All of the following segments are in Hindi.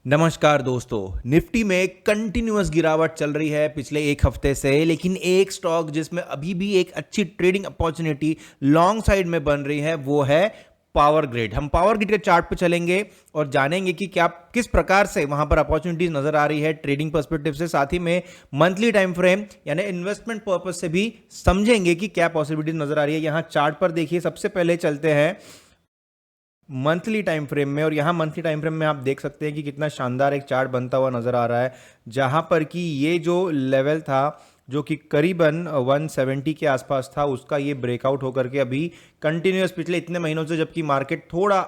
नमस्कार दोस्तों। निफ्टी में कंटिन्यूअस गिरावट चल रही है पिछले एक हफ्ते से, लेकिन एक स्टॉक जिसमें अभी भी एक अच्छी ट्रेडिंग अपॉर्चुनिटी लॉन्ग साइड में बन रही है वो है पावर ग्रिड। हम पावर ग्रिड के चार्ट पे चलेंगे और जानेंगे कि क्या किस प्रकार से वहां पर अपॉर्चुनिटीज नजर आ रही है ट्रेडिंग पर्सपेक्टिव से, साथ ही में मंथली टाइम फ्रेम यानी इन्वेस्टमेंट पर्पज से भी समझेंगे कि क्या पॉसिबिलिटीज नजर आ रही है। यहां चार्ट पर देखिए, सबसे पहले चलते हैं मंथली टाइम फ्रेम में, और यहां मंथली टाइम फ्रेम में आप देख सकते हैं कि कितना शानदार एक चार्ट बनता हुआ नजर आ रहा है, जहां पर कि ये जो लेवल था जो कि करीबन 170 के आसपास था, उसका ये ब्रेकआउट होकर के अभी कंटिन्यूअस पिछले इतने महीनों से, जबकि मार्केट थोड़ा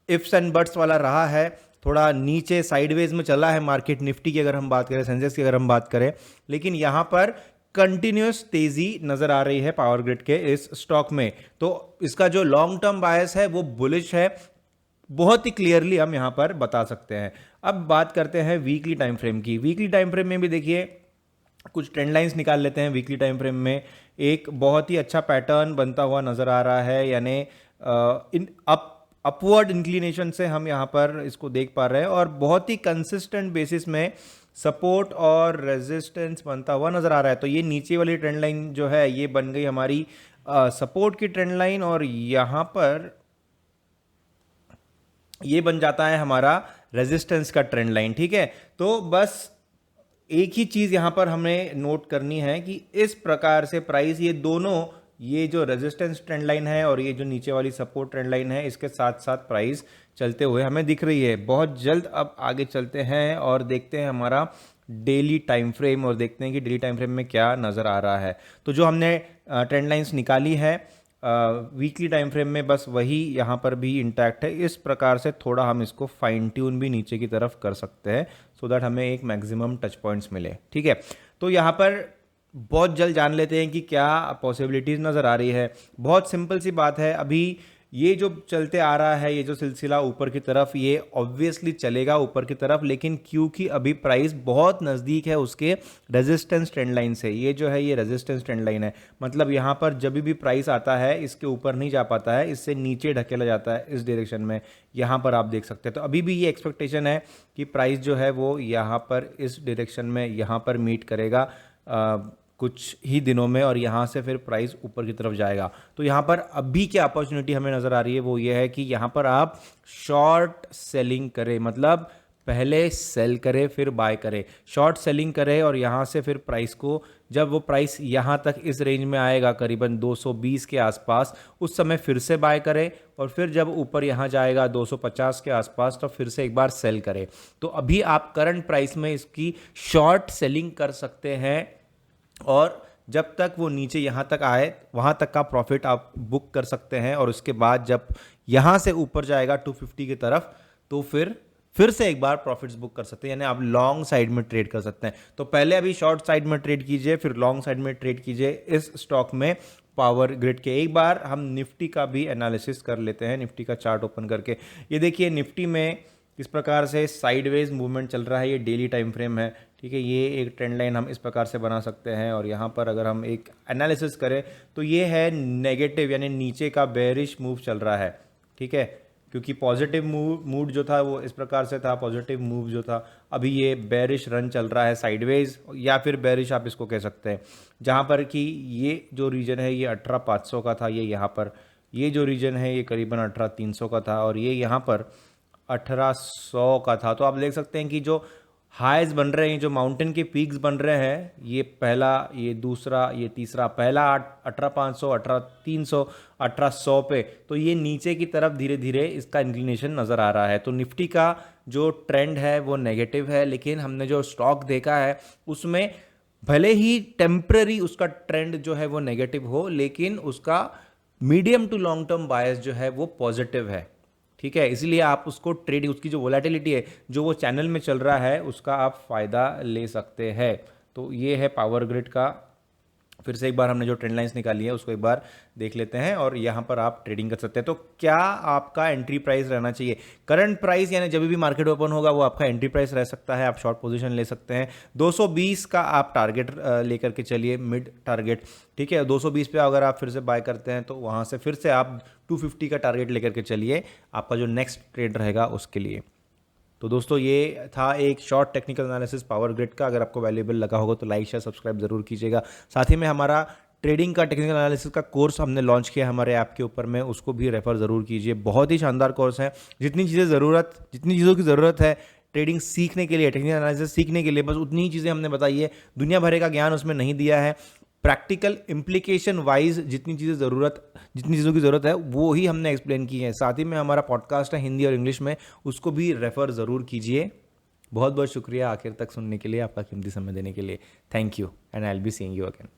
इफ्स एंड बट्स वाला रहा है, थोड़ा नीचे साइडवेज में चला है मार्केट, निफ्टी की अगर हम बात करें, सेंसेक्स की अगर हम बात करें, लेकिन यहां पर कंटिन्यूअस तेजी नजर आ रही है पावर ग्रिड के इस स्टॉक में। तो इसका जो लॉन्ग टर्म बायस है वो बुलिश है, बहुत ही क्लियरली हम यहां पर बता सकते हैं। अब बात करते हैं वीकली टाइम फ्रेम की। वीकली टाइम फ्रेम में भी देखिए कुछ ट्रेंड लाइंस निकाल लेते हैं। वीकली टाइम फ्रेम में एक बहुत ही अच्छा पैटर्न बनता हुआ नजर आ रहा है, यानी इन अपवर्ड इंक्लिनेशन से हम यहां पर इसको देख पा रहे हैं, और बहुत ही कंसिस्टेंट बेसिस में सपोर्ट और रेजिस्टेंस बनता हुआ नजर आ रहा है। तो ये नीचे वाली ट्रेंड लाइन जो है ये बन गई हमारी सपोर्ट की ट्रेंड लाइन, और यहां पर ये बन जाता है हमारा रेजिस्टेंस का ट्रेंड लाइन। ठीक है, तो बस एक ही चीज यहां पर हमें नोट करनी है कि इस प्रकार से प्राइस ये दोनों, ये जो रेजिस्टेंस ट्रेंड लाइन है और ये जो नीचे वाली सपोर्ट ट्रेंड लाइन है, इसके साथ साथ प्राइस चलते हुए हमें दिख रही है। बहुत जल्द अब आगे चलते हैं और देखते हैं हमारा डेली टाइम फ्रेम, और देखते हैं कि डेली टाइम फ्रेम में क्या नज़र आ रहा है। तो जो हमने ट्रेंड लाइंस निकाली है वीकली टाइम फ्रेम में, बस वही यहाँ पर भी इंटैक्ट है। इस प्रकार से थोड़ा हम इसको फाइन ट्यून भी नीचे की तरफ कर सकते हैं, सो दैट हमें एक मैक्सिमम टच पॉइंट्स मिले। ठीक है, तो यहाँ पर बहुत जल्द जान लेते हैं कि क्या पॉसिबिलिटीज़ नज़र आ रही है। बहुत सिंपल सी बात है, अभी ये जो चलते आ रहा है, ये जो सिलसिला ऊपर की तरफ, ये ऑब्वियसली चलेगा ऊपर की तरफ, लेकिन क्योंकि अभी प्राइस बहुत नज़दीक है उसके रेजिस्टेंस ट्रेंड लाइन से, ये जो है ये रेजिस्टेंस ट्रेंड लाइन है, मतलब यहाँ पर जब भी प्राइस आता है इसके ऊपर नहीं जा पाता है, इससे नीचे ढकेला जाता है इस डायरेक्शन में। यहाँ पर आप देख सकते हैं, तो अभी भी ये एक्सपेक्टेशन है कि प्राइस जो है वो यहाँ पर इस डायरेक्शन में यहाँ पर मीट करेगा कुछ ही दिनों में, और यहाँ से फिर प्राइस ऊपर की तरफ जाएगा। तो यहाँ पर अभी क्या अपॉर्चुनिटी हमें नज़र आ रही है वो ये है कि यहाँ पर आप शॉर्ट सेलिंग करें, मतलब पहले सेल करें फिर बाय करें, शॉर्ट सेलिंग करें, और यहाँ से फिर प्राइस को, जब वो प्राइस यहाँ तक इस रेंज में आएगा करीबन 220 के आसपास, उस समय फिर से बाय करें, और फिर जब ऊपर यहाँ जाएगा 250 के आसपास तो फिर से एक बार सेल करें। तो अभी आप करंट प्राइस में इसकी शॉर्ट सेलिंग कर सकते हैं, और जब तक वो नीचे यहाँ तक आए वहाँ तक का प्रॉफिट आप बुक कर सकते हैं, और उसके बाद जब यहाँ से ऊपर जाएगा 250 की तरफ तो फिर से एक बार प्रॉफिट्स बुक कर सकते हैं, यानी आप लॉन्ग साइड में ट्रेड कर सकते हैं। तो पहले अभी शॉर्ट साइड में ट्रेड कीजिए, फिर लॉन्ग साइड में ट्रेड कीजिए इस स्टॉक में पावर ग्रिड के। एक बार हम निफ्टी का भी एनालिसिस कर लेते हैं, निफ्टी का चार्ट ओपन करके। ये देखिए निफ्टी में किस प्रकार से साइडवेज मूवमेंट चल रहा है, ये डेली टाइम फ्रेम है। ठीक है, ये एक ट्रेंड लाइन हम इस प्रकार से बना सकते हैं, और यहाँ पर अगर हम एक एनालिसिस करें तो ये है नेगेटिव, यानी नीचे का बेरिश मूव चल रहा है। ठीक है, क्योंकि पॉजिटिव मूड जो था वो इस प्रकार से था, पॉजिटिव मूव जो था, अभी ये बेरिश रन चल रहा है साइडवेज, या फिर बेरिश आप इसको कह सकते हैं, जहाँ पर कि ये जो रीजन है ये 18,500 का था, ये यहाँ पर ये जो रीजन है ये करीबन 18,300 का था, और ये यहाँ पर 1800 का था। तो आप देख सकते हैं कि जो हाइज बन रहे हैं, जो माउंटेन के पीक्स बन रहे हैं, ये पहला, ये दूसरा, ये तीसरा, पहला 18,500, 18,300, 1800 पे, तो ये नीचे की तरफ धीरे धीरे इसका इंक्लिनेशन नज़र आ रहा है। तो निफ्टी का जो ट्रेंड है वो नेगेटिव है, लेकिन हमने जो स्टॉक देखा है उसमें भले ही टेम्पररी उसका ट्रेंड जो है वो नेगेटिव हो, लेकिन उसका मीडियम टू लॉन्ग टर्म बायस जो है वो पॉजिटिव है। ठीक है, इसलिए आप उसको ट्रेड, उसकी जो वोलेटिलिटी है जो वो चैनल में चल रहा है उसका आप फ़ायदा ले सकते हैं। तो ये है पावर ग्रिड का। फिर से एक बार हमने जो ट्रेंड लाइंस निकाली है उसको एक बार देख लेते हैं, और यहाँ पर आप ट्रेडिंग कर सकते हैं। तो क्या आपका एंट्री प्राइस रहना चाहिए? करंट प्राइस, यानी जब भी मार्केट ओपन होगा वो आपका एंट्री प्राइस रह सकता है, आप शॉर्ट पोजीशन ले सकते हैं। 220 का आप टारगेट लेकर के चलिए, मिड टारगेट। ठीक है, 220 पे अगर आप फिर से बाय करते हैं तो वहाँ से फिर से आप 250 का टारगेट लेकर के चलिए, आपका जो नेक्स्ट ट्रेड रहेगा उसके लिए। तो दोस्तों ये था एक short technical analysis power grid का। अगर आपको वैल्यूएबल लगा होगा तो लाइक शेयर सब्सक्राइब जरूर कीजिएगा। साथ ही में हमारा ट्रेडिंग का टेक्निकल एनालिसिस का कोर्स हमने लॉन्च किया हमारे ऐप के ऊपर में, उसको भी रेफर ज़रूर कीजिए। बहुत ही शानदार कोर्स है। जितनी चीज़ों की ज़रूरत है ट्रेडिंग सीखने के लिए, टेक्निकल एनालिसिस सीखने के लिए, बस उतनी ही चीज़ें हमने बताई है। दुनिया भर का ज्ञान उसमें नहीं दिया है। प्रैक्टिकल इम्प्लीकेशन वाइज जितनी चीज़ों की ज़रूरत है वो ही हमने एक्सप्लेन की है। साथ ही में हमारा पॉडकास्ट है हिंदी और इंग्लिश में, उसको भी रेफ़र ज़रूर कीजिए। बहुत बहुत शुक्रिया आखिर तक सुनने के लिए, आपका कीमती समय देने के लिए। Thank you and I will be seeing you again.